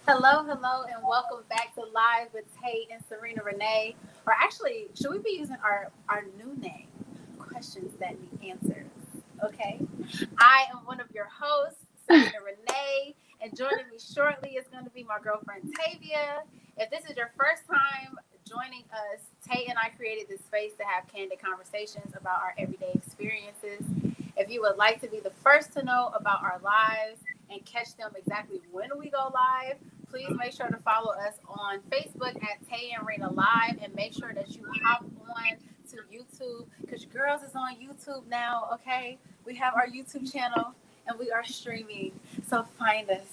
Hello, and welcome back to Live with Tay and Serena Renee. Or actually, should we be using our new name? Questions that need answers. Okay. I am one of your hosts, Serena Renee, and joining me shortly is going to be my girlfriend Tavia. If this is your first time joining us, Tay and I created this space to have candid conversations about our everyday experiences. If you would like to be the first to know about our lives and catch them exactly when we go live, please make sure to follow us on Facebook at Tay and Rena Live, and make sure that you hop on to YouTube because your girls is on YouTube now. Okay, we have our YouTube channel and we are streaming, so find us,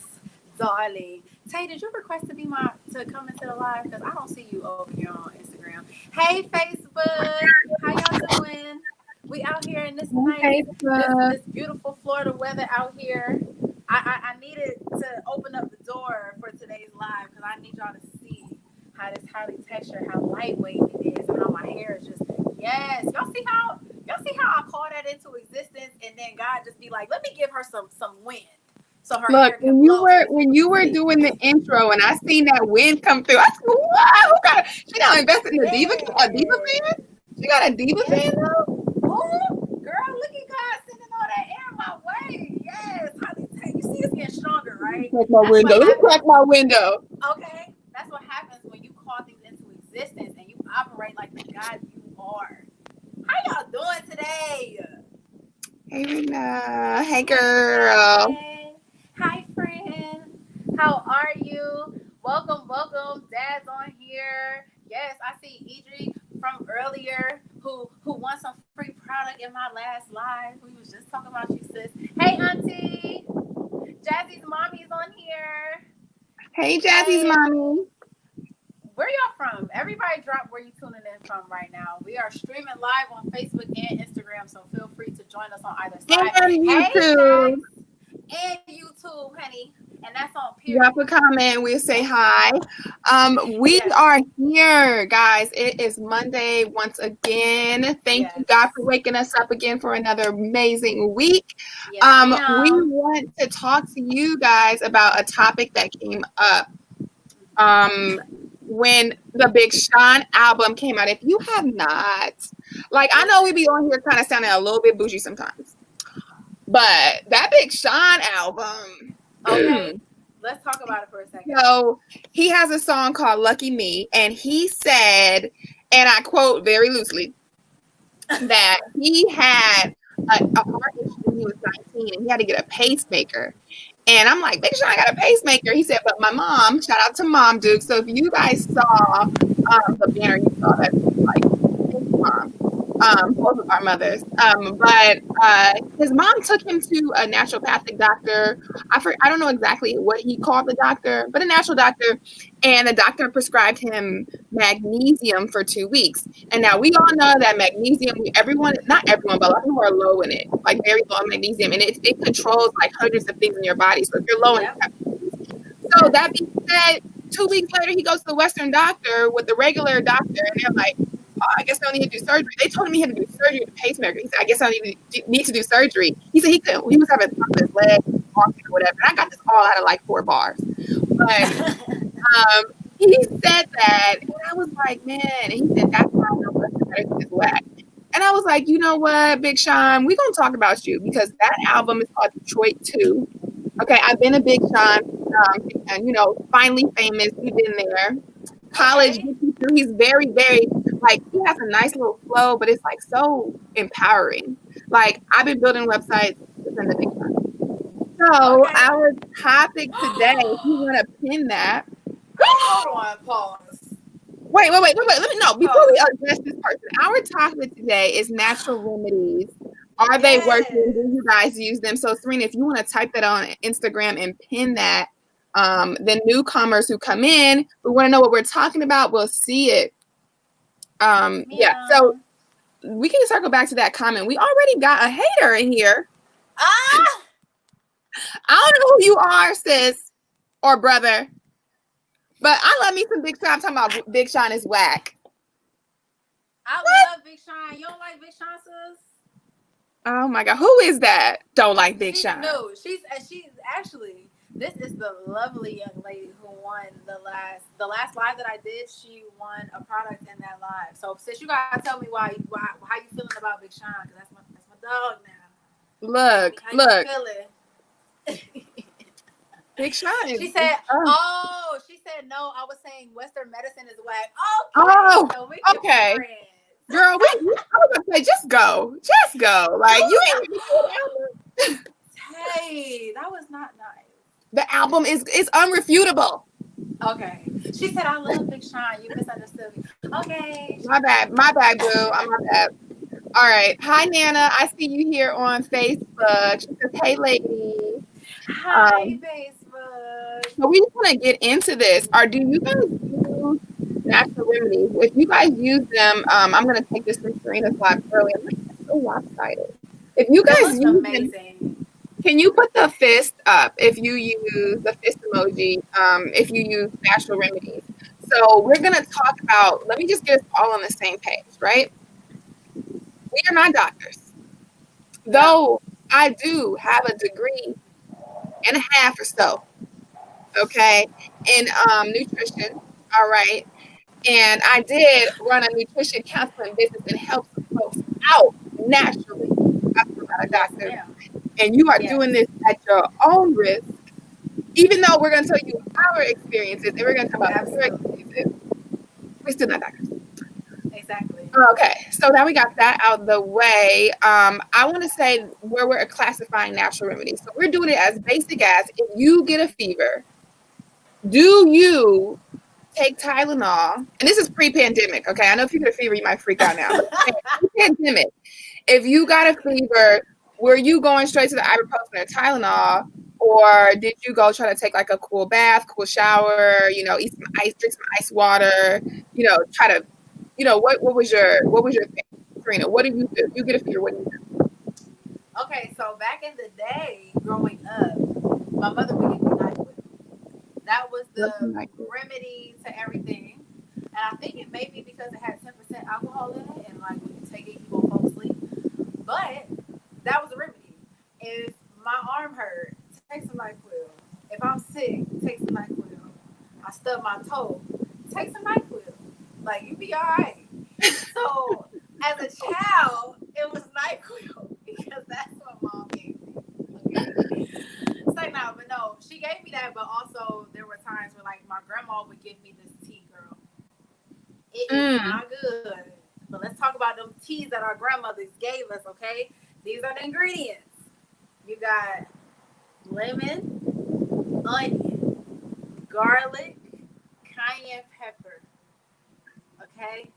darling. Tay, did you request to come into the live? Because I don't see you over here on Instagram. Hey, Facebook, how y'all doing? We out here in this nice, this beautiful Florida weather out here. I needed to open up the door for today's live because I need y'all to see how this highly textured, how lightweight it is, and how my hair is just yes. Y'all see how I call that into existence, and then God just be like, let me give her some wind, so her Look, hair can blow. when you were doing the intro and I seen that wind come through, I said, "Wow, she got invested in a diva fan? She got a diva fan though." Oh, girl, look at God sending all that air my way. Yes, highly textured. You see, it's getting stronger, right? Crack my window. Let me crack my window. Okay, that's what happens when you call things into existence and you operate like the God you are. How y'all doing today? Hey, Rena. Hey, girl. Hey. Hi, friend. How are you? Welcome. Dad's on here. Yes, I see Idri from earlier who won some free product in my last live. We was just talking about you, sis. Hey, Auntie. Jazzy's mommy's on here. Hey, Jazzy's Hey. mommy. Where y'all from? Everybody drop where you tuning in from right now. We are streaming live on Facebook and Instagram, so feel free to join us on either side. And Hey, YouTube. Jax, and YouTube, honey. And that's on period. Drop a comment. We'll say hi. We Yes. are here, guys. It is Monday once again. Thank you, God, for waking us up again for another amazing week. Yes, We ma'am. want to talk to you guys about a topic that came up when the Big Sean album came out. If you have not, like, I know we be on here kind of sounding a little bit bougie sometimes, but that Big Sean album. Okay. Let's talk about it for a second. So he has a song called Lucky Me, and he said, and I quote very loosely, that he had a heart issue when he was 19 and he had to get a pacemaker. And I'm like, Big Sean got a pacemaker. He said, but my mom, shout out to Mom Duke. So if you guys saw the banner, you saw that, like, thank you, Mom. Both of our mothers. But his mom took him to a naturopathic doctor. I don't know exactly what he called the doctor, but a natural doctor. And the doctor prescribed him magnesium for 2 weeks. And now we all know that magnesium, not everyone, but a lot of people are low in it, like very low in magnesium. And it controls like hundreds of things in your body. So if you're low in it. So that being said, 2 weeks later, he goes to the Western doctor with the regular doctor. And they're like, I guess I don't need to do surgery. They told him he had to do surgery with a pacemaker. He said, I guess I don't need to do surgery. He said he was having problems with his leg, walking or whatever. And I got this all out of like 4 bars. But he said that, and I was like, man, and he said, that's why I know Western medicine is whack. And I was like, you know what, Big Sean, we're going to talk about you because that album is called Detroit 2. Okay, I've been a Big Sean, and, finally famous. We've been there. College, he's very, very, like, he has a nice little flow, but it's, like, so empowering. Like, I've been building websites within the Big Sean. So, our topic today, if you want to pin that. Hold on, pause. Wait. Let me know. Before we address this person, our topic today is natural remedies. Are they working? Do you guys use them? So, Serena, if you want to type that on Instagram and pin that, the newcomers who come in, we want to know what we're talking about. We'll see it. Yeah. So we can circle back to that comment. We already got a hater in here. I don't know who you are, sis or brother, but I love me some Big Sean. I'm talking about Big Sean is whack. I love Big Sean. You don't like Big Sean, sis? Oh my God, who is that? Don't like Big Sean? No, she's actually. This is the lovely young lady who the last live that I did, she won a product in that live. So since you gotta tell me why how you feeling about Big Sean, because that's my dog now. Look, How look. you feeling? Big Sean She is. said, Oh, "Oh, she said no. I was saying Western medicine is whack." Okay, oh, so we can be okay. friends. Girl, I was gonna say, just go. Just go. Do Like, you it. ain't even see the album. Hey, that was not nice. The album is unrefutable. Okay. She said, I love Big Sean. You misunderstood me. Okay. My bad. My bad, boo. I'm my bad. All right. Hi, Nana. I see you here on Facebook. She says, hey, ladies. Hi, Um, Facebook. so we just want to get into this. Or do you guys use natural remedies? If you guys use them, I'm going to take this from Serena's live earlier. I'm like, that's so lopsided. If you It guys looks use them, amazing. can you put the fist up if you use the fist emoji, if you use natural remedies? So we're going to talk about, let me just get us all on the same page, right? We are not doctors, Yeah. though I do have a degree and a half or so, okay, in nutrition, all right? And I did run a nutrition counseling business and help some folks out naturally. I'm not a Yes, doctor. ma'am. And you are Yes. doing this at your own risk, even though we're going to tell you our experiences and we're going to talk about your Absolutely. experiences. We're still not doctors. Exactly. Okay, so now we got that out of the way. I want to say where we're classifying natural remedies. So we're doing it as basic as if you get a fever, do you take Tylenol? And this is pre-pandemic, okay? I know if you get a fever, you might freak out now, but pre-pandemic, if you got a fever, were you going straight to the ibuprofen or Tylenol, or did you go try to take like a cool bath, cool shower, eat some ice, drink some ice water, try to, what was your thing, Serena? What did you do? You get a fever, what do you do? Okay, so back in the day, growing up, my mother would give me NyQuil. That was the Nothing like it. remedy to everything. And I think it may be because it had 10% alcohol in it, and like when you take it, you won't fall asleep. But that was a remedy. If my arm hurt, take some NyQuil. If I'm sick, take some NyQuil. I stub my toe, take some NyQuil. Like, you be all right. So, as a child, it was NyQuil because that's what mom gave me. Okay. Say no, but no, she gave me that, but also there were times where like my grandma would give me this tea, girl. It is Mm. not good. But let's talk about them teas that our grandmothers gave us, okay? These are the ingredients. You got lemon, onion, garlic, cayenne pepper. Okay?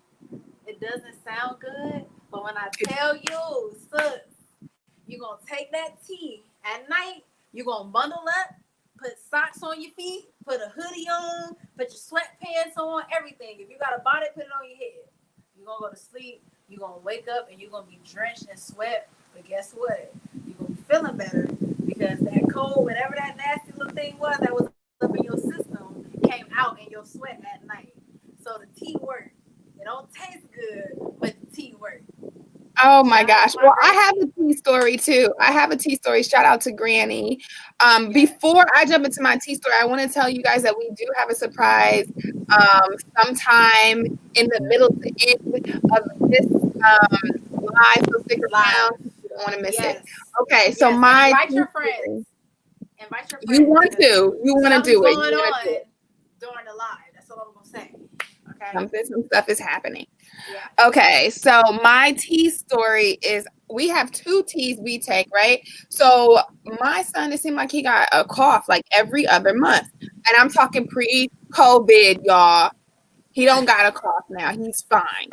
It doesn't sound good, but when I tell you, sis, you're gonna take that tea at night, you're gonna bundle up, put socks on your feet, put a hoodie on, put your sweatpants on, everything. If you got a bonnet, put it on your head. You're gonna go to sleep, you're gonna wake up and you're gonna be drenched in sweat. But guess what? You're gonna be feeling better because that cold, whatever that nasty little thing was that was up in your system, came out in your sweat at night. So the tea worked. It don't taste good, but the tea worked. Oh my Shout out gosh. to my Well, I have granny. a tea story too. I have a tea story. Shout out to Granny. Yes. Before I jump into my tea story, I want to tell you guys that we do have a surprise sometime in the middle to end of this live. So stick Live. around. You don't want to miss it. Yes. Okay, so Yes. And my invite tea your friends. story. Invite your You friends want because to. You want to something's do it. You going want to do on it. during the live. That's all I'm gonna say. Okay. Some stuff is happening. Yeah. Okay, so my tea story is we have two teas we take, right? So my son, it seemed like he got a cough like every other month. And I'm talking pre-COVID, y'all. He don't got a cough now. He's fine.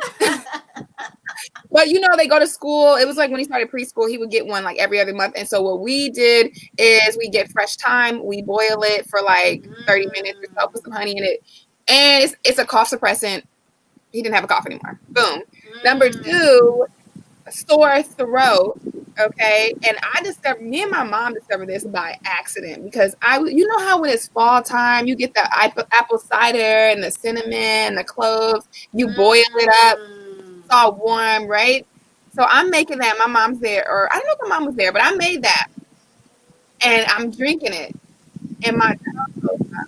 But they go to school. It was like when he started preschool, he would get one like every other month. And so what we did is we get fresh thyme, we boil it for like 30 minutes or so, put some honey in it. And it's a cough suppressant. He didn't have a cough anymore. Boom. Number two, sore throat. Okay. And me and my mom discovered this by accident because how when it's fall time, you get the apple cider and the cinnamon and the cloves, you boil it up, it's all warm, right? So I'm making that. My mom's there, or I don't know if my mom was there, but I made that and I'm drinking it. And my tongue goes up.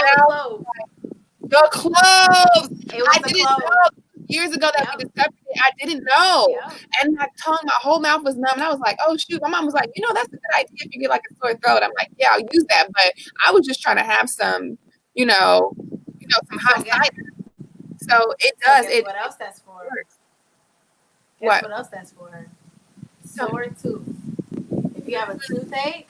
the clove. The cloves. It was I the didn't clove. know. Years ago that we discovered it, I didn't know. Yep. And my tongue, my whole mouth was numb. And I was like, oh, shoot. My mom was like, that's a good idea if you get like a sore throat. I'm like, yeah, I'll use that. But I was just trying to have some, some hot cider. So it does. Guess what else that's for? Guess what else that's for? Sore tooth. If you have a toothache,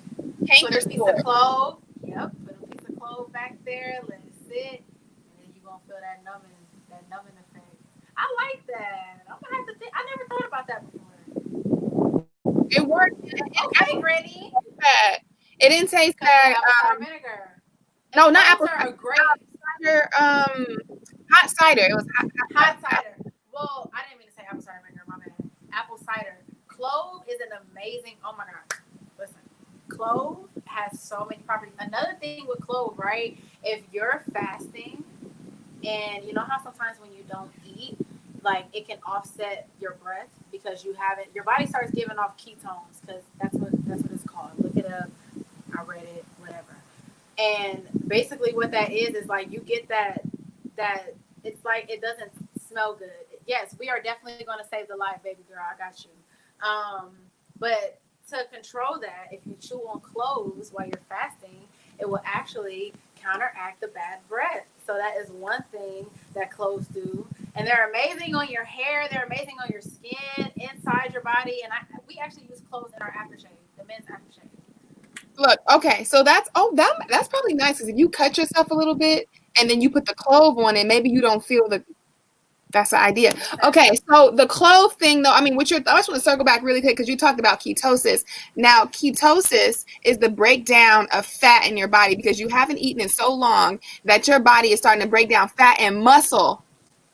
put a piece of clove. Yep, put a piece of clove back there. Let it sit, and then you're gonna feel that numbing effect. I like that. I'm gonna have to think. I never thought about that before. It worked. Okay, Brittany. It didn't taste bad. Apple cider vinegar. No, not apple cider. Great. Cider. Hot cider. It was hot cider. Well, I didn't mean to say apple cider vinegar. My bad. Apple cider. Clove is an amazing. Oh my god. Listen, clove has so many properties. Another thing with clove, right? If you're fasting, and you know how sometimes when you don't eat, like it can offset your breath because you haven't. Your body starts giving off ketones because that's what it's called. Look it up. I read it. Whatever. And basically, what that is like you get that it's like it doesn't smell good. Yes, we are definitely going to save the life, baby girl. I got you. But to control that, if you chew on cloves while you're fasting, it will actually counteract the bad breath. So that is one thing that cloves do. And they're amazing on your hair. They're amazing on your skin, inside your body. And we actually use cloves in our aftershave, the men's aftershave. Look, okay, so that's probably nice because if you cut yourself a little bit and then you put the clove on it, maybe you don't feel that's the idea. Okay, so the clove thing, though, I mean, I just want to circle back really quick because you talked about ketosis. Now, ketosis is the breakdown of fat in your body because you haven't eaten in so long that your body is starting to break down fat and muscle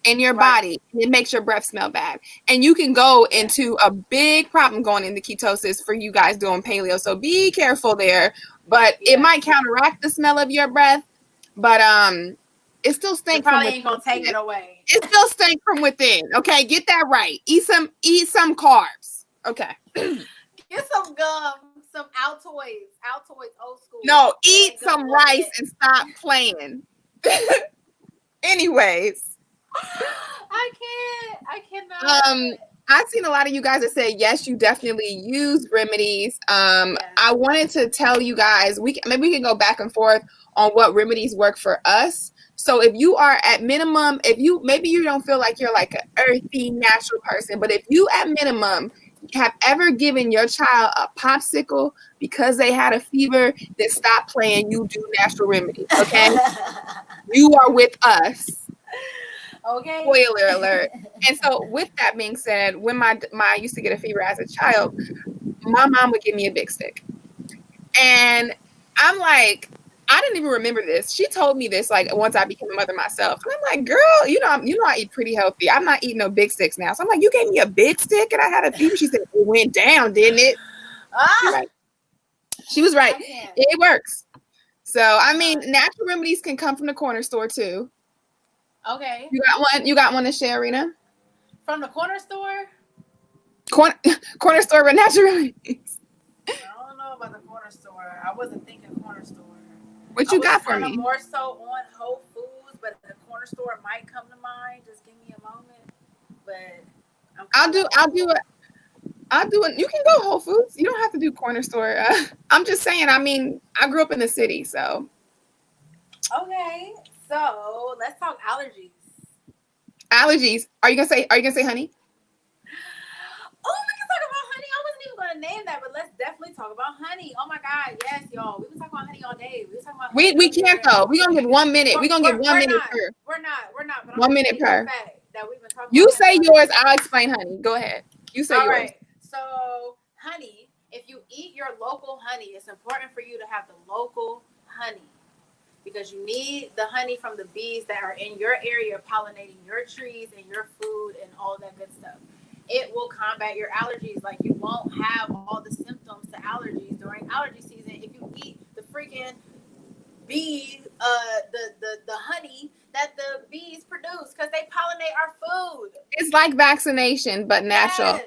in your body. And it makes your breath smell bad. And you can go into a big problem going into ketosis for you guys doing paleo. So be careful there. But it might counteract the smell of your breath. But it still stinks. Probably ain't gonna take it away. It still stinks from within. Okay, get that right. Eat some carbs. Okay. Get some gum, some Altoids, old school. No, eat some rice and stop playing. Anyways. I cannot. I've seen a lot of you guys that say yes, you definitely use Remedies. I wanted to tell you guys maybe we can go back and forth on what Remedies work for us. So if you are at minimum, maybe you don't feel like you're like an earthy, natural person, but if you at minimum have ever given your child a popsicle because they had a fever, then stop playing. You do natural remedies, okay? You are with us. Okay. Spoiler alert. And so with that being said, when my used to get a fever as a child, my mom would give me a big stick. And I'm like, I didn't even remember this. She told me this like once I became a mother myself. And I'm like, girl, you know I eat pretty healthy. I'm not eating no big sticks now. So I'm like, you gave me a big stick and I had a fever. She said, it went down, didn't it? She was right. It works. So I mean, natural remedies can come from the corner store too. Okay. You got one to share, Rena? From the corner store? Corner store with natural remedies. I don't know about the corner store. I wasn't thinking corner store. What you got for me? More so on Whole Foods, but the corner store might come to mind. Just give me a moment. But I'll do it. You can go Whole Foods. You don't have to do corner store. I'm just saying. I mean, I grew up in the city, so. Okay, so let's talk allergies. Allergies. Are you gonna say honey? Oh, we can talk about honey. I wasn't even gonna name that, but let's definitely talk about honey. Oh my God, yes, y'all. We can talk about honey all day. We can talk about honey. We can't though. We're gonna give 1 minute. We're gonna give 1 minute per. We're not. But 1 minute per. That we've been talking you about say yours. I'll explain honey. Go ahead. You say yours. All right. So honey, if you eat your local honey, it's important for you to have the local honey because you need the honey from the bees that are in your area pollinating your trees and your food and all that good stuff. It will combat your allergies. Like you won't have all the symptoms to allergies during allergy season if you eat the freaking bee, the honey that the bees produce because they pollinate our food. It's like vaccination, but natural. Yes.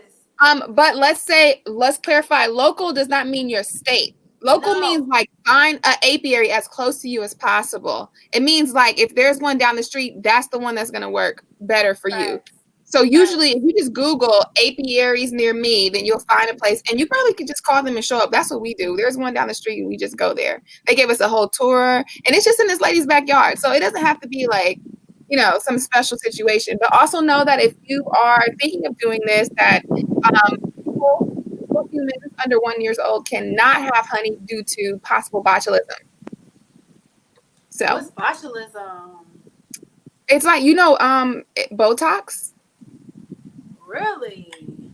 But let's clarify. Local does not mean your state. Local means like find an apiary as close to you as possible. It means like if there's one down the street, that's the one that's going to work better for you. Facts. So usually Facts. if you just Google apiaries near me, then you'll find a place and you probably could just call them and show up. That's what we do. There's one down the street and we just go there. They gave us a whole tour and it's just in this lady's backyard. So it doesn't have to be like, you know, some special situation. But also know that if you are thinking of doing this, that people, humans under 1 year old cannot have honey due to possible botulism. So what's botulism? it's like, Botox. Really?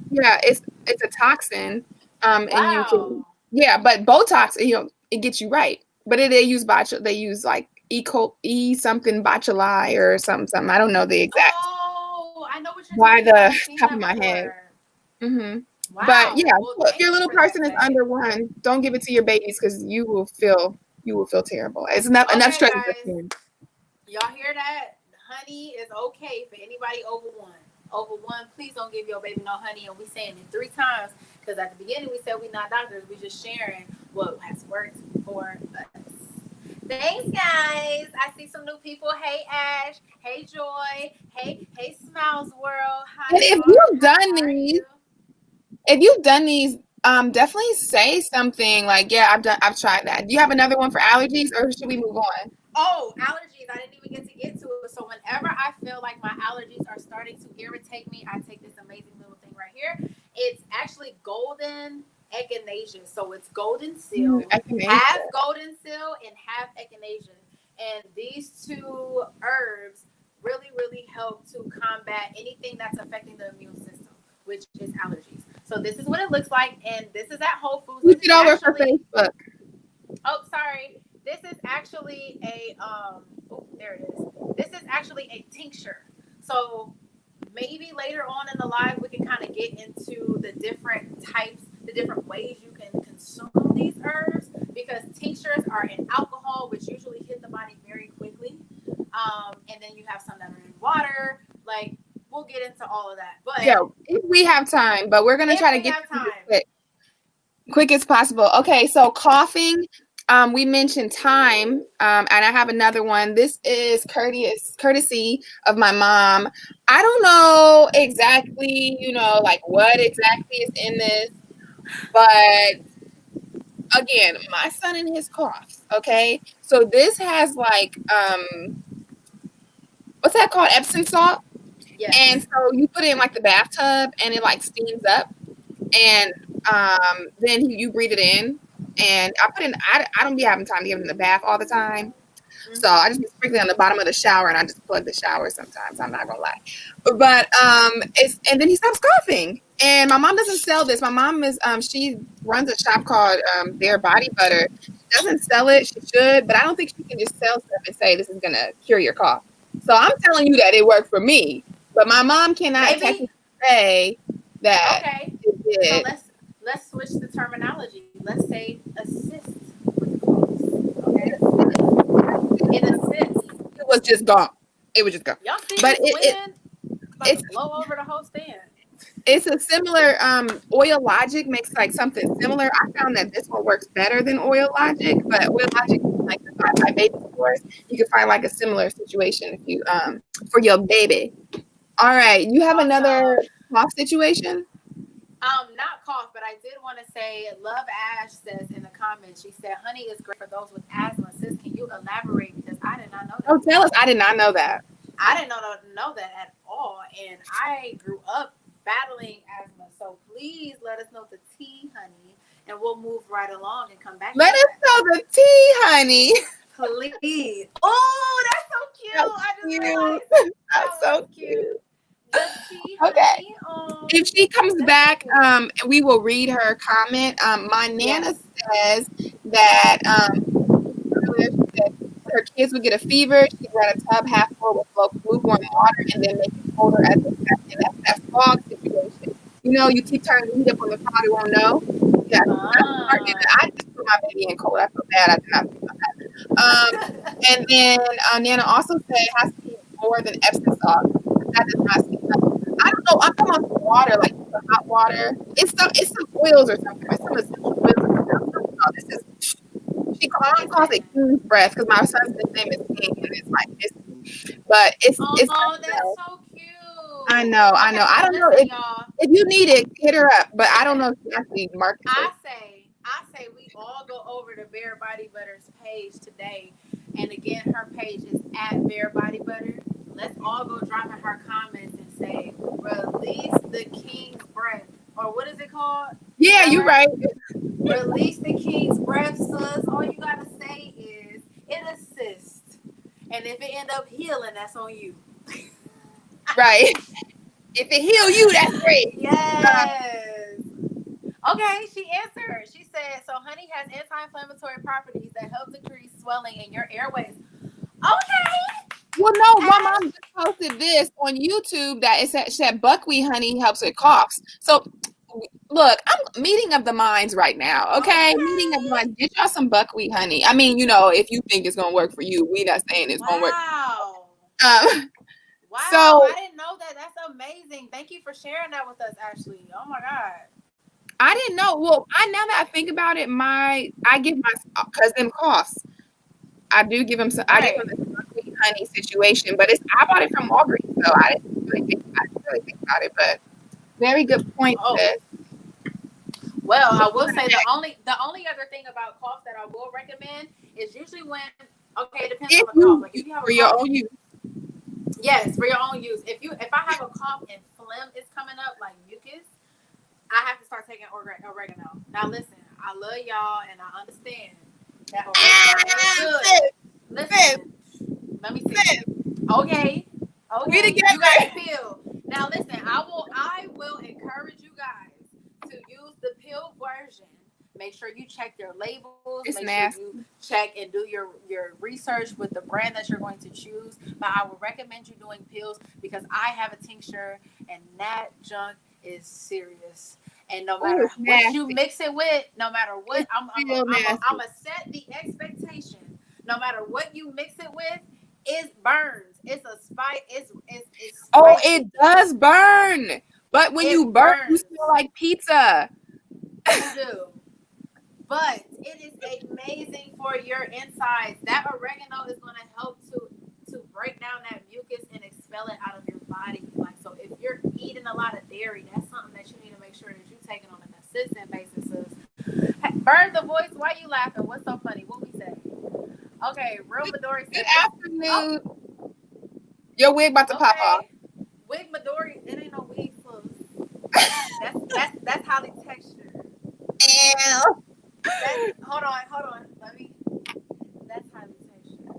Yeah, it's a toxin. And you can, Wow. yeah, but Botox, it gets you right. But they use they use like E something botuli or something. I don't know the exact Oh, I know what you're by talking about. the I've seen top that of my head. before. Mm-hmm. Wow. But yeah, Well, if thank your you little for that, person is Faye. under 1, don't give it to your babies because you will feel terrible. It's enough Okay, stress. guys. Y'all hear that? Honey is okay for anybody over 1. Over 1, please don't give your baby no honey. And we saying it 3 times because at the beginning we said we not doctors. We just sharing what has worked for us. Thanks, guys. I see some new people. Hey, Ash. Hey, Joy. Hey, Smiles World. Hi, And if Barb. you've How done are these, you? definitely say something like, yeah, I've tried that. Do you have another one for allergies or should we move on? Oh, allergies. I didn't even get to it. So whenever I feel like my allergies are starting to irritate me, I take this amazing little thing right here. It's actually golden echinacea. So it's golden seal, half golden seal and half echinacea. And these 2 herbs really, really help to combat anything that's affecting the immune system, which is allergies. So this is what it looks like. And this is at Whole Foods. Put it over for Facebook. Oh, sorry. This is actually a there it is. This is actually a tincture. So maybe later on in the live we can kind of get into the different types, the different ways you can consume these herbs because tinctures are in alcohol, which usually hit the body very quickly. And then you have some that are in water. Like we'll get into all of that. But yeah, if we have time, but we're gonna try to get quick as possible. Okay, so coughing. We mentioned thyme, and I have another one. This is courtesy of my mom. I don't know exactly, like what exactly is in this, but again, my son and his coughs. Okay, so this has like what's that called? Epsom salt. yes. And so you put it in like the bathtub, and it like steams up, and then you breathe it in. And I don't be having time to get in the bath all the time. Mm-hmm. So I just be sprinkling on the bottom of the shower and I just plug the shower sometimes. I'm not gonna lie. But and then he stops coughing. And my mom doesn't sell this. My mom is she runs a shop called Their Body Butter. She doesn't sell it, she should, but I don't think she can just sell stuff and say this is gonna cure your cough. So I'm telling you that it worked for me. But my mom cannot technically say that it did. So let's switch the terminology. Let's say assist with coughs. Okay. It assists. It was just gone. It was just gone. Y'all see but it's blow over the whole stand. It's a similar Oil Logic makes like something similar. I found that this one works better than Oil Logic, but Oil Logic is like by baby stores. You can find like a similar situation if you for your baby. All right, you have another cough situation? Not cough, but I did want to say, Love Ash says in the comments, she said, honey is great for those with asthma. Sis, can you elaborate? Because I did not know that. Oh, tell us. I did not know that. I didn't know that at all. And I grew up battling asthma. So please let us know the tea, honey. And we'll move right along and come back. Let us know the tea, honey. Please. Oh, that's so cute. I just realized. That's so cute. Okay. If she comes back, we will read her comment. My Nana says that earlier she said her kids would get a fever. She'd run a tub half full with lukewarm water and then make it colder as that fog situation. You keep turning the heat up on the frog, it won't know. Yeah, I just put my baby in cold. I feel bad. I did not think about that. And then Nana also said it has to be more than Epsom salt. That does not seem like, I don't know. I'm talking about water, like the hot water. It's some oils or something. It's some essential oils. This is Mom calls it King's breath because my son's name is King, and it's like but it's Oh, that's so cute. I know. Okay, I so don't know listen, y'all. if you need it, hit her up. But I don't know Listen, if she actually markets it. I say we all go over to Bare Body Butter's page today. And again, her page is at Bare Body Butter. Let's all go drop in her comments and say, release the king's breath. Or what is it called? Yeah, you're right. Release the king's breath, sus. All you gotta say is it assists. And if it end up healing, that's on you. Right. If it heal you, that's great. Yes. Okay, she answered. She said, so honey has anti-inflammatory properties that help decrease swelling in your airways. Okay. Well, no, my mom just posted this on YouTube that it said buckwheat honey helps with coughs. So, look, I'm meeting of the minds right now. Okay, meeting of the minds. Get y'all some buckwheat honey. I mean, if you think it's gonna work for you, we not saying it's gonna work. Wow, So I didn't know that. That's amazing. Thank you for sharing that with us, Ashley. Oh my God. I didn't know. Well, now that I think about it, I give my cousin coughs. I do give him some. I give him this buckwheat honey situation, but I bought it from Walgreens, so I didn't really think about it. But very good point, sis. Well, I will say the only other thing about cough that I will recommend is usually when it depends on the cough. Like if you have for your own use. Yes, for your own use. If I have a cough and phlegm is coming up like mucus, I have to start taking oregano. Now listen, I love y'all and I understand that oregano is good. Listen, let me see. Okay, you guys feel. Now listen, I will encourage you guys to use the pill version. Make sure you check your labels. Make sure you check and do your research with the brand that you're going to choose. But I would recommend you doing pills because I have a tincture and that junk is serious. And no matter what you mix it with, no matter what, I'm gonna set the expectation. No matter what you mix it with, it burns. It's a spice. It's Oh, it does burn. But when you burn, you smell like pizza. You do. But it is amazing for your insides. That oregano is going to help to break down that mucus and expel it out of your body. Like, so if you're eating a lot of dairy, that's something that you need to make sure that you're taking on a consistent basis. Bird the voice, why are you laughing? What's so funny? What we say? Okay, Real Midori says, good afternoon. Your wig about to pop off. Wig Midori, it ain't no wig, folks. That's highly textured. Ew. Hold on. That's highly textured.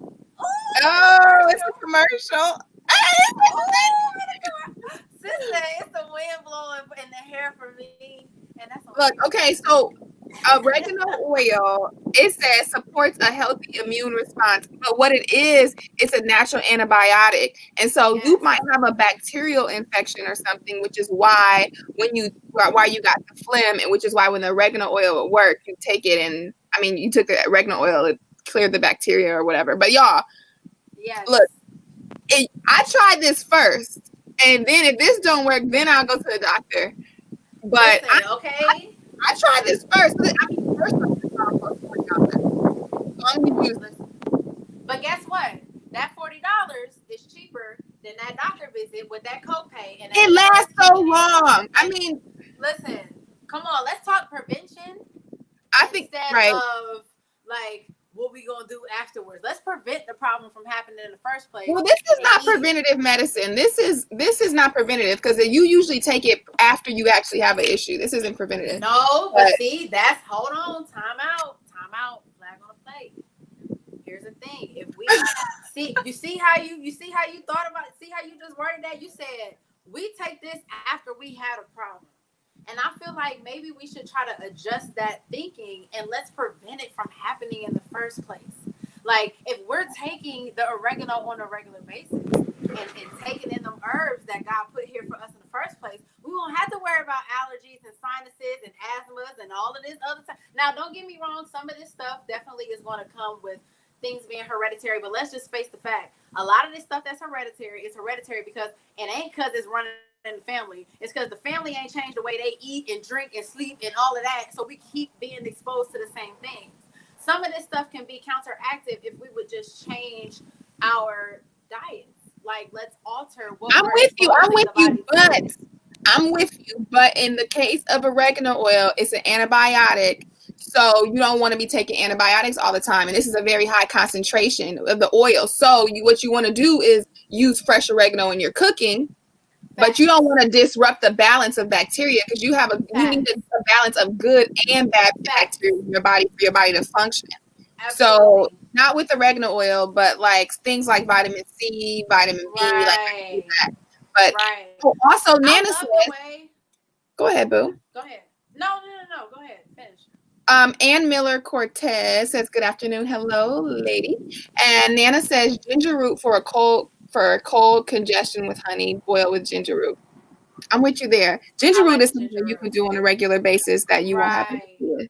Oh, it's a commercial. Sister, it's the wind blowing in the hair for me, and that's look. Okay, so oregano oil, it says supports a healthy immune response, but what it is, it's a natural antibiotic, and so you might have a bacterial infection or something, which is why you got the phlegm, and which is why when the oregano oil would work, you take it, and I mean you took the oregano oil, it cleared the bacteria or whatever. But y'all, look, I tried this first, and then if this don't work, then I'll go to the doctor. But I tried this first. I mean, first but guess what? That $40 is cheaper than that doctor visit with that copay, and it lasts so long. I mean, listen, come on, let's talk prevention. I think instead of like what we gonna do afterwards. Let's prevent the problem from happening in the first place. Well, this is not preventative medicine. This is not preventative because you usually take it after you actually have an issue. This isn't preventative. No, but see, hold on, time out, flag on the plate. Here's the thing: if we see how you thought about it, see how you just worded that. You said we take this after we had a problem. And I feel like maybe we should try to adjust that thinking and let's prevent it from happening in the first place. Like, if we're taking the oregano on a regular basis and taking in them herbs that God put here for us in the first place, we won't have to worry about allergies and sinuses and asthmas and all of this other stuff. Now, don't get me wrong. Some of this stuff definitely is going to come with things being hereditary, but let's just face the fact. A lot of this stuff that's hereditary is hereditary because it ain't because it's running in the family. It's because the family ain't changed the way they eat and drink and sleep and all of that. So we keep being exposed to the same things. some of this stuff can be counteractive if we would just change our diets. Like, let's alter what I'm we're with you. I'm exposing with the you, body but to. I'm with you. But in the case of oregano oil, it's an antibiotic. So you don't want to be taking antibiotics all the time. And this is a very high concentration of the oil. So what you want to do is use fresh oregano in your cooking, but you don't want to disrupt the balance of bacteria because you need Facts. a balance of good and bad Facts. bacteria in your body for your body to function. So Absolutely. not with oregano oil, but like things like vitamin C, vitamin B, like I can do Right. that. But Right. also I Nana love the says, way. go ahead, boo. Go ahead. No. Go ahead. Finish. Ann Miller Cortez says, good afternoon. Hello, lady. And Nana says ginger root for a cold congestion with honey, boil with ginger root. I'm with you there. Ginger I root like is the something ginger you can root. do on a regular basis that you won't have to Right. do with.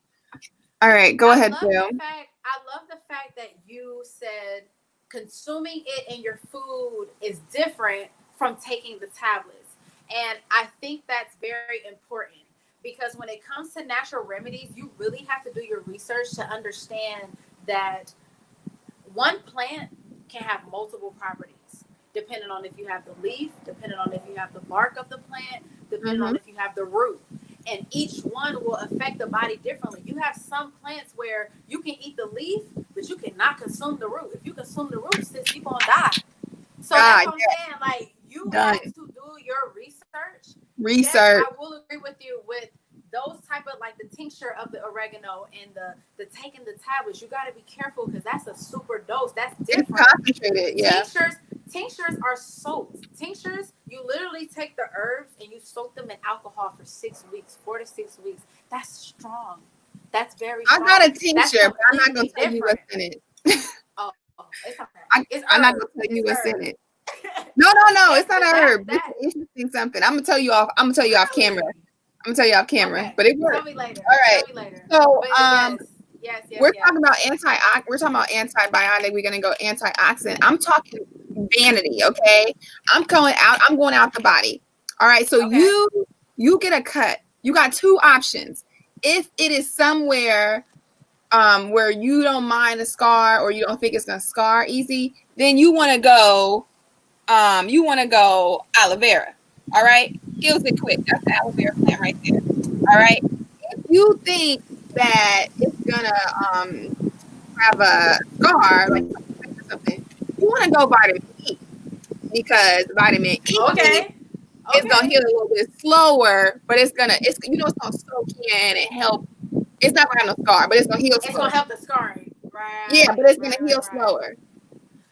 All right, go ahead, Bill. I love the fact that you said consuming it in your food is different from taking the tablets. And I think that's very important because when it comes to natural remedies, you really have to do your research to understand that one plant can have multiple properties depending on if you have the leaf, depending on if you have the bark of the plant, depending Mm-hmm. on if you have the root. And each one will affect the body differently. You have some plants where you can eat the leaf, but you cannot consume the root. If you consume the root, sis, you're going to die. So that's God, what I'm saying. Like, you done. have to do your research. Yes, Research. I will agree with you with those type of, like, the tincture of the oregano and the taking the tablets. You got to be careful because that's a super dose. That's It's different. concentrated, yeah. Tinctures are soaked. Tinctures, you literally take the herbs and you soak them in alcohol for 6 weeks, 4 to 6 weeks. That's strong. That's very I strong. got a That's tincture, but I'm not gonna completely tell you different. what's in it. Oh, it's okay. I, It's I'm not herb. gonna tell It's you what's in herb. it. No, Yes, it's not but a herb. It's that an interesting something. I'm gonna tell you off. I'm gonna tell you off camera. really. I'm gonna tell you off camera, Okay. but it Tell works. me later. All right. Tell me later. So, But yes. we're talking about antibiotic. We're gonna go antioxidant. I'm talking vanity. Okay. I'm going out the body. All right. So Okay. you get a cut. You got two options. If it is somewhere where you don't mind a scar or you don't think it's gonna scar easy, then you want to go aloe vera. All right, heals it quick. That's the aloe vera plant right there. All right. If you think that it's gonna have a scar, like something, you want to go vitamin E because vitamin E Okay. is gonna Okay. heal a little bit slower, but it's gonna soak in and help. It's not gonna have no scar, but it's gonna heal It's slower. gonna help the scarring. Yeah, but Right. it's gonna heal Right. slower.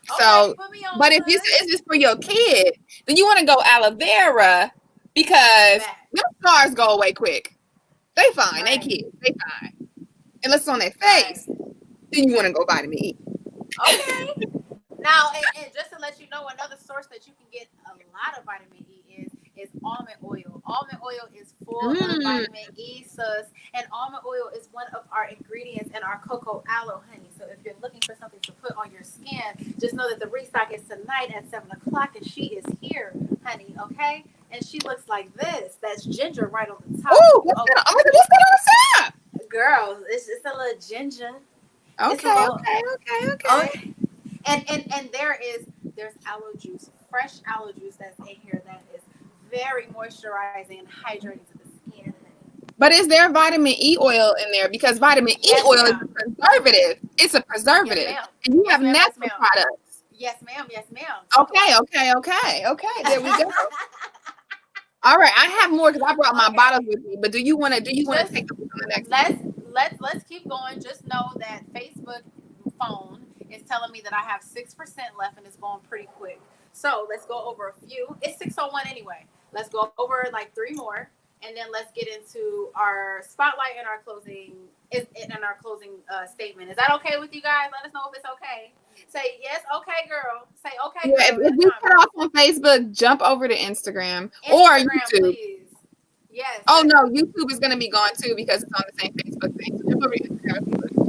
Okay, So, put me on but the if list. it's just for your kid, then you want to go aloe vera because Back. them scars go away quick. They fine. They Right. kids. They fine. Unless it's on their Right. face, then you want to go vitamin E. Okay. Now, and just to let you know, another source that you can get a lot of vitamin E is almond oil. Almond oil is full of vitamin E, sus, and almond oil is one of our ingredients in our cocoa aloe honey. So if you're looking for something to put on your skin, just know that the restock is tonight at 7 o'clock, and she is here, honey. Okay, and she looks like this. That's ginger right on the top. Ooh, what's that on the top? Girl, it's a little ginger. It's a Okay, little okay. and there's aloe juice, fresh aloe juice that's in here that is very moisturizing and hydrating to the skin. But is there vitamin E oil in there? Because vitamin E Yes, oil is ma'am. a preservative. It's a Yes, preservative. ma'am. And you Yes, have ma'am. Yes, natural ma'am. products. Yes, ma'am. Yes, ma'am. Talk Okay. There we go. All right, I have more because I brought my bottles with me. But do you want to Just take us on the next one? let's keep going. Just know that Facebook phone is telling me that I have 6% left and it's going pretty quick. So let's go over a few. It's 6:01 anyway. Let's go over like three more, and then let's get into our spotlight and our closing statement. Is that okay with you guys? Let us know if it's okay. Say yes, okay, girl. Say okay, Yeah, girl in if the we cut comments. off on Facebook, jump over to Instagram or Instagram, YouTube. please. Yes. Oh no, YouTube is gonna be gone too because it's on the same Facebook thing. So jump over to Instagram if you look.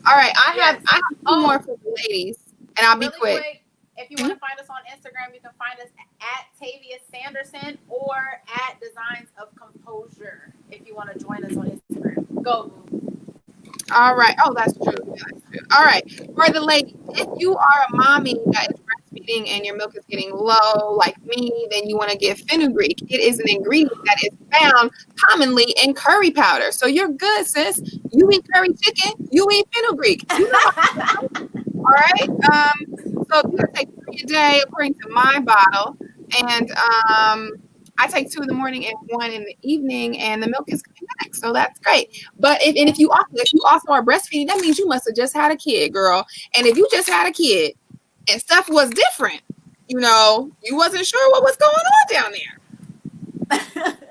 All right, I have two more for the ladies, and I'll be Really quick. quick, if you want to find us on Instagram, you can find us at Tavia Sanderson or at Designs of Composure if you want to join us on Instagram. Go. All right. Oh, that's true. Yeah, that's true. All right. For the ladies, if you are a mommy that is breastfeeding and your milk is getting low, like me, then you want to get fenugreek. It is an ingredient that is found commonly in curry powder. So you're good, sis. You eat curry chicken, you eat fenugreek. You know how to do it. All right. So you gotta take 3 a day according to my bottle. And I take 2 in the morning and 1 in the evening, and the milk is coming back. So that's great. But if you also are breastfeeding, that means you must have just had a kid, girl. And if you just had a kid and stuff was different, you wasn't sure what was going on down there.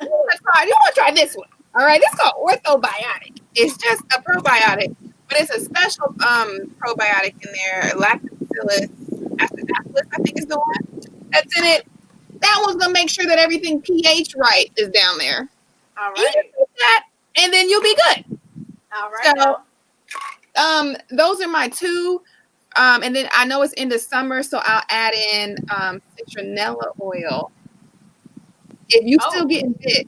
You want to try this one. All right, it's called orthobiotic. It's just a probiotic, but it's a special probiotic in there. Lactobacillus acidophilus, I think is the one that's in it. That one's gonna make sure that everything pH right is down there. All You just right. do that, and then you'll be good. All right. So, those are my two. And then I know it's in the summer, so I'll add in citronella oil. If you still getting bit,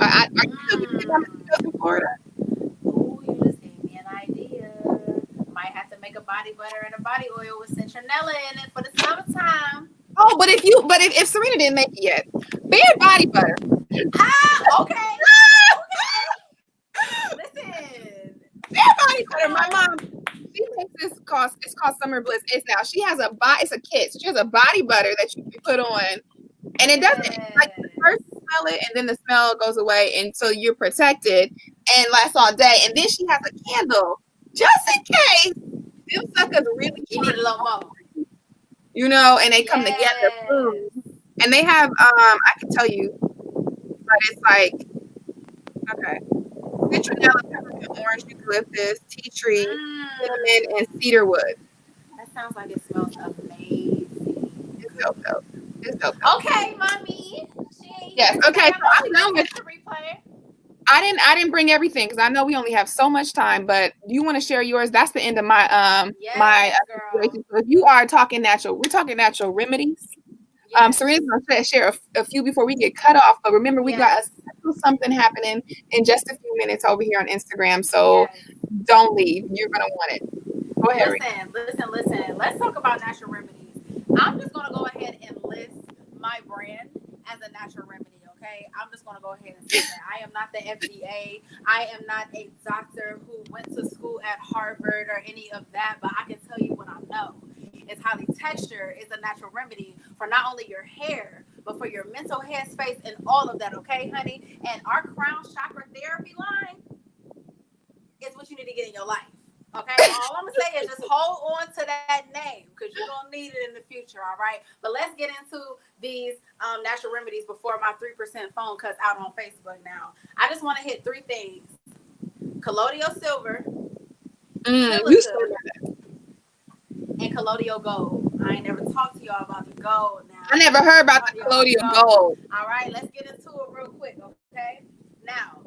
are you still getting bit by mosquitoes in Florida? Ooh, you just gave me an idea. Might have to make a body butter and a body oil with citronella in it for the summertime. Oh, but if Serena didn't make it yet, bare body butter. Okay. Listen. Bare body butter. My mom, she makes this it's called Summer Bliss. It's a kit. So she has a body butter that you can put on, and it doesn't like the first you smell it, and then the smell goes away, and so you're protected and lasts all day. And then she has a candle just in case them suckers really You need a little more. and they come together. Boom. And they have I can tell you, but it's like okay. Citronella, peppermint, orange, eucalyptus, tea tree, cinnamon, and cedar wood. That sounds like it smells amazing. It's dope. Okay, mommy. Yes. Okay. So I'm done with the replay. I didn't bring everything because I know we only have so much time. But do you want to share yours? That's the end of my situation. So if you are talking natural, we're talking natural remedies. Yes. Serena's gonna share a few before we get cut off. But remember, we got a special something happening in just a few minutes over here on Instagram. So don't leave. You're gonna want it. Go ahead. Listen. Let's talk about natural remedies. I'm just gonna go ahead and list my brand as a natural remedy. Okay, I'm just gonna go ahead and say that I am not the FDA. I am not a doctor who went to school at Harvard or any of that. But I can tell you what I know. It's Highly Texture is a natural remedy for not only your hair, but for your mental headspace and all of that, okay, honey? And our crown chakra therapy line is what you need to get in your life, okay? All I'm going to say is just hold on to that name because you're going to need it in the future, all right? But let's get into these natural remedies before my 3% phone cuts out on Facebook now. I just want to hit 3 things. Colloidal silver, and colloidal gold. I ain't never talked to y'all about the gold now. I never heard about the colloidal gold. All right, let's get into it real quick, okay? Now,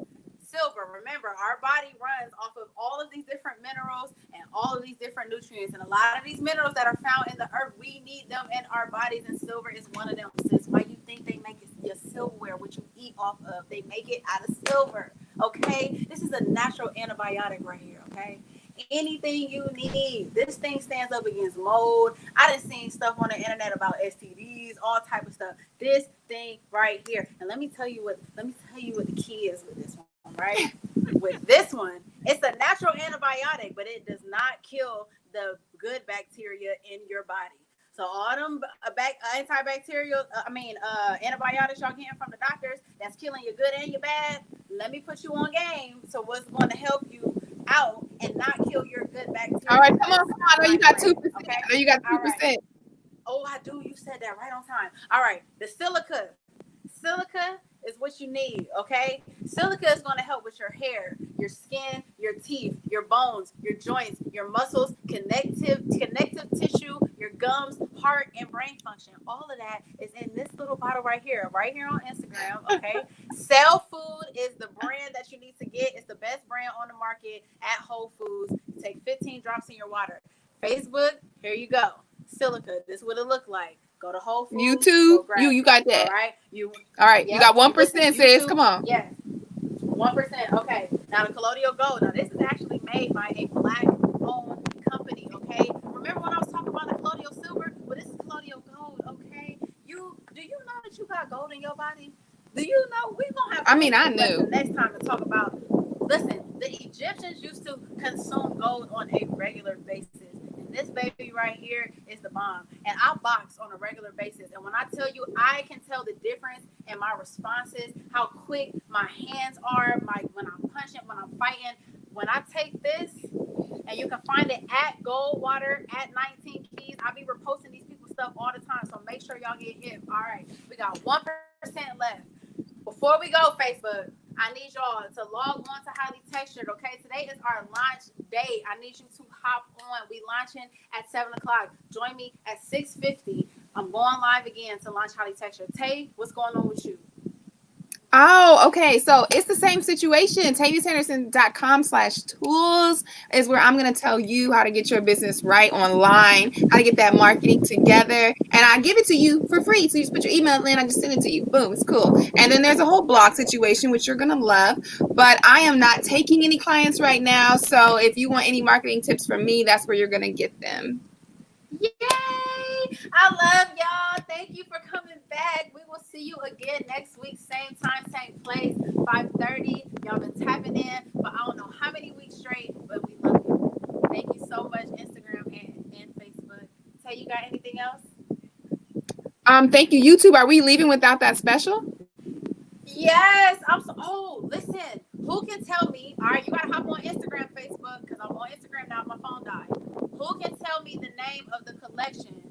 silver. Remember, our body runs off of all of these different minerals and all of these different nutrients. And a lot of these minerals that are found in the earth, we need them in our bodies, and silver is one of them. Sis, why you think they make it your silverware, what you eat off of? They make it out of silver, okay? This is a natural antibiotic right here, okay? Anything you need. This thing stands up against mold. I done seen stuff on the internet about STDs, all type of stuff. This thing right here. And let me tell you what the key is with this one, right? With this one, it's a natural antibiotic, but it does not kill the good bacteria in your body. So all them antibacterial, antibiotics y'all getting from the doctors that's killing your good and your bad, let me put you on game. So what's going to help you out and not kill your good bacteria? All right, come on. I know you got 2%. Okay? I know you got 2%. Right. Oh, I do. You said that right on time. All right, the silica. Silica is what you need, okay? Silica is going to help with your hair, your skin, your teeth, your bones, your joints, your muscles, connective tissue, your gums, heart, and brain function. All of that is in this little bottle right here on Instagram, okay? Cell Food is the brand that you need to get. It's the best brand on the market at Whole Foods. Take 15 drops in your water. Facebook, here you go. Silica, this is what it look like. Go to Whole Foods. YouTube, you got that. All right, all right. Yep. You got 1%, sis. Come on. Yes, 1%. Okay. Now the colloidal gold. Now this is actually made by a black-owned company. Okay. Remember when I was talking about the colloidal silver? Well, this is colloidal gold. Okay. Do you know that you got gold in your body? Do you know we gonna have? I mean, I the knew. next time to talk about. Listen, the Egyptians used to consume gold on a regular basis. And this baby right here is the bomb. And I box on a regular basis. And when I tell you, I can tell the difference in my responses, how quick my hands are, when I'm punching, when I'm fighting. When I take this, and you can find it at Goldwater at 19 Keys. I be reposting these people's stuff all the time, so make sure y'all get hip. All right, we got 1% left. Before we go, Facebook, I need y'all to log on to Highly Textured, okay? Today is our launch day. I need you to hop on. We launching at 7 o'clock. Join me at 6:50. I'm going live again to launch Highly Textured. Tay, what's going on with you? Oh, okay. So it's the same situation. TaviusHenderson.com/tools is where I'm going to tell you how to get your business right online, how to get that marketing together. And I give it to you for free. So you just put your email in, I just send it to you. Boom, it's cool. And then there's a whole blog situation, which you're going to love. But I am not taking any clients right now. So if you want any marketing tips from me, that's where you're going to get them. Yay! I love y'all. Thank you for coming back. We will see you again next week, same time, same place, 5:30. Y'all been tapping in for I don't know how many weeks straight, but we love you. Thank you so much, Instagram and Facebook. Tay, you got anything else? Thank you, YouTube. Are we leaving without that special? Yes. Listen. Who can tell me? All right, you gotta hop on Instagram, Facebook, because I'm on Instagram now. My phone died. Who can tell me the name of the collection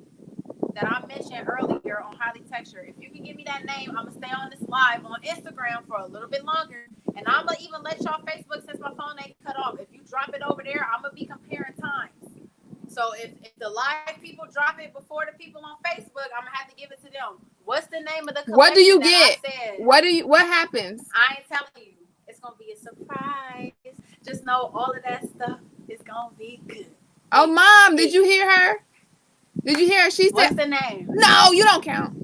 that I mentioned earlier on Highly Textured? If you can give me that name, I'm gonna stay on this live on Instagram for a little bit longer, and I'm gonna even let y'all Facebook since my phone ain't cut off. If you drop it over there, I'm gonna be comparing times. So if the live people drop it before the people on Facebook, I'm gonna have to give it to them. What's the name of the collection? What do you get? I said? What happens? I ain't telling you. It's gonna be a surprise. Just know all of that stuff is gonna be good. Oh, Mom, did you hear her? Did you hear her? She said, what's the name? No, you don't count.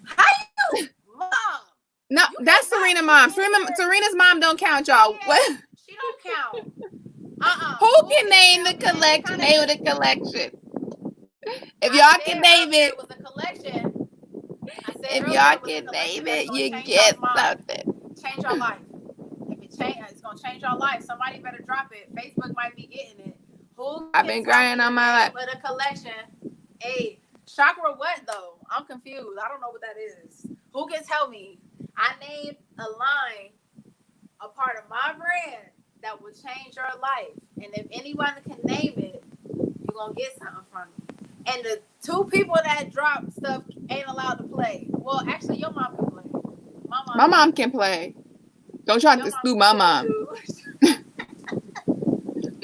How you, Mom? No, that's Serena mom. Serena's mom don't count, y'all. Yeah, what? She don't count. Who can name the collection? Name of the collection. If y'all can name it. It was a collection. If y'all can name it, you get something. Change your life. If it change, it's gonna change your life. Somebody better drop it. Facebook might be getting it. I've been grinding on my life. But a collection. Hey, chakra what though? I'm confused. I don't know what that is. Who can tell me? I named a line, a part of my brand that will change your life. And if anyone can name it, you're gonna get something from me. And the two people that drop stuff ain't allowed to play. Well, actually, your mom can play. My mom can play. Don't try to screw my mom.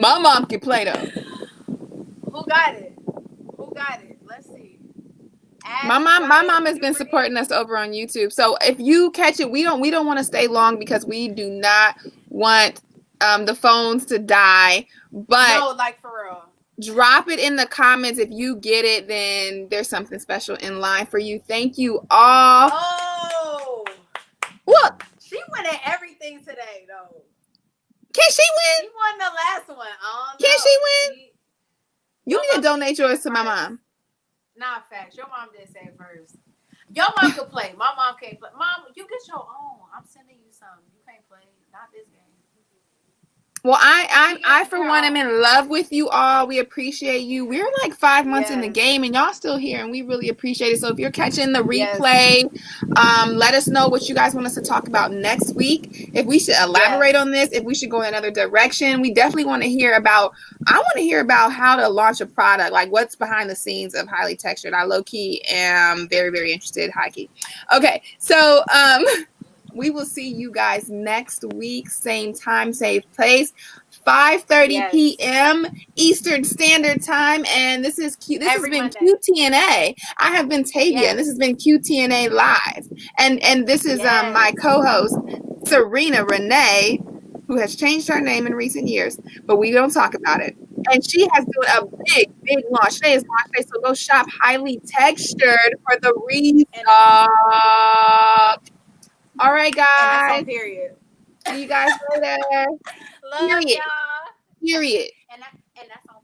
My mom can play though. Who got it? Let's see. My mom has been supporting us over on YouTube. So if you catch it, we don't want to stay long because we do not want the phones to die. But no, like for real. Drop it in the comments if you get it. Then there's something special in line for you. Thank you all. Oh, what? She won at everything today, though. Can she win? She won the last one. Can she win? You need to donate yours to my mom. Nah, facts. Your mom did say it first. Your mom could play. My mom can't play. Mom, you get your own. I'm sending you some. You can't play. Not this game. Well, I for one am in love with you all. We appreciate you. We're like 5 months in the game and y'all still here and we really appreciate it. So if you're catching the replay, let us know what you guys want us to talk about next week. If we should elaborate on this, if we should go in another direction. We definitely want to hear about, I want to hear about how to launch a product, like what's behind the scenes of Highly Textured. I low-key am very, very interested, high-key. Okay, so we will see you guys next week, same time, same place, 5:30 p.m. Eastern Standard Time. And this has been QTNA. I have been Tavia, and this has been QTNA Live. And this is my co-host, Serena Renee, who has changed her name in recent years, but we don't talk about it. And she has doing a big, big launch. Today is launch day, so go shop Highly Textured for the restock. All right, guys. And that's on period. See you guys later. Love Period. y'all. Period.